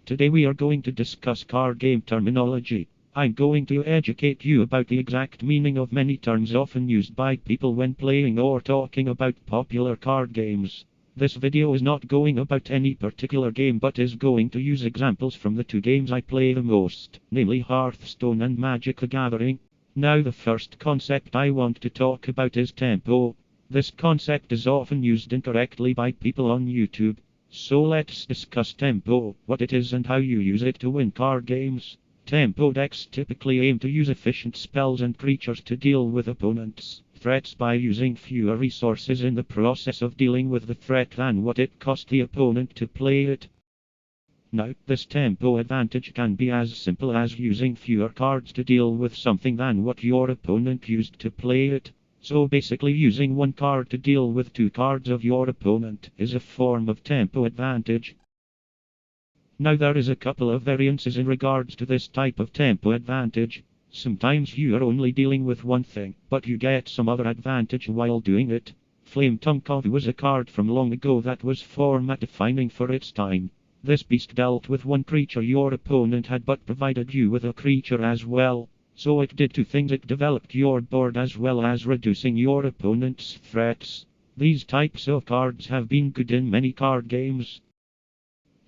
Today we are going to discuss card game terminology. I'm going to educate you about the exact meaning of many terms often used by people when playing or talking about popular card games. This video is not going about any particular game but is going to use examples from the two games I play the most, namely Hearthstone and Magic the Gathering. Now the first concept I want to talk about is tempo. This concept is often used incorrectly by people on YouTube. So let's discuss tempo, what it is and how you use it to win card games. Tempo decks typically aim to use efficient spells and creatures to deal with opponents' threats by using fewer resources in the process of dealing with the threat than what it cost the opponent to play it. Now, this tempo advantage can be as simple as using fewer cards to deal with something than what your opponent used to play it. So basically using one card to deal with two cards of your opponent is a form of tempo advantage. Now there is a couple of variances in regards to this type of tempo advantage. Sometimes you are only dealing with one thing, but you get some other advantage while doing it. Flame Tongue Kovu was a card from long ago that was format defining for its time. This beast dealt with one creature your opponent had but provided you with a creature as well. So it did two things: it developed your board as well as reducing your opponent's threats. These types of cards have been good in many card games.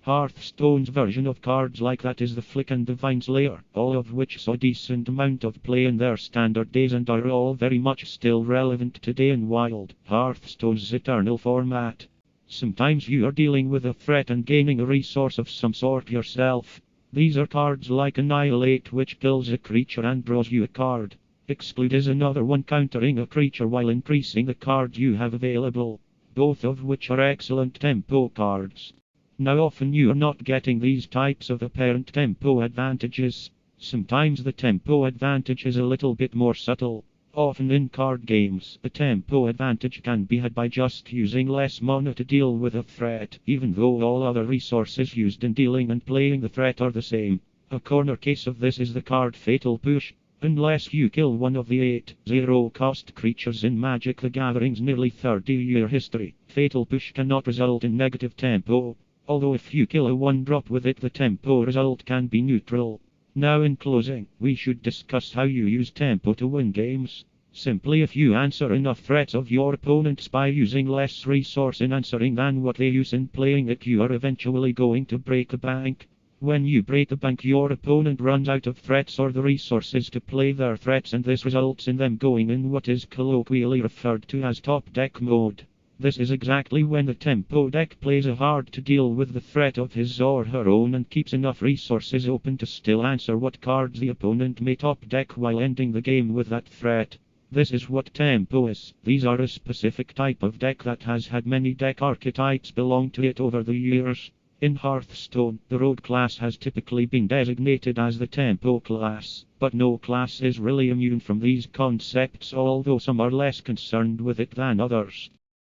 Hearthstone's version of cards like that is the Flick and Divine Slayer, all of which saw a decent amount of play in their standard days and are all very much still relevant today in Wild Hearthstone's eternal format. Sometimes you are dealing with a threat and gaining a resource of some sort yourself. These are cards like Annihilate, which kills a creature and draws you a card. Exclude is another one, countering a creature while increasing the cards you have available, both of which are excellent tempo cards. Now often you are not getting these types of apparent tempo advantages. Sometimes the tempo advantage is a little bit more subtle. Often in card games, a tempo advantage can be had by just using less mana to deal with a threat, even though all other resources used in dealing and playing the threat are the same. A corner case of this is the card Fatal Push. Unless you kill one of the 8 0-cost creatures in Magic the Gathering's nearly 30-year history, Fatal Push cannot result in negative tempo. Although if you kill a 1-drop with it, the tempo result can be neutral. Now in closing, we should discuss how you use tempo to win games. Simply, if you answer enough threats of your opponents by using less resource in answering than what they use in playing it, you are eventually going to break the bank. When you break the bank, your opponent runs out of threats or the resources to play their threats, and this results in them going in what is colloquially referred to as top deck mode. This is exactly when the tempo deck plays a hard to deal with the threat of his or her own and keeps enough resources open to still answer what cards the opponent may top deck while ending the game with that threat. This is what tempo is. These are a specific type of deck that has had many deck archetypes belong to it over the years. In Hearthstone, the Rogue class has typically been designated as the tempo class, but no class is really immune from these concepts, although some are less concerned with it than others.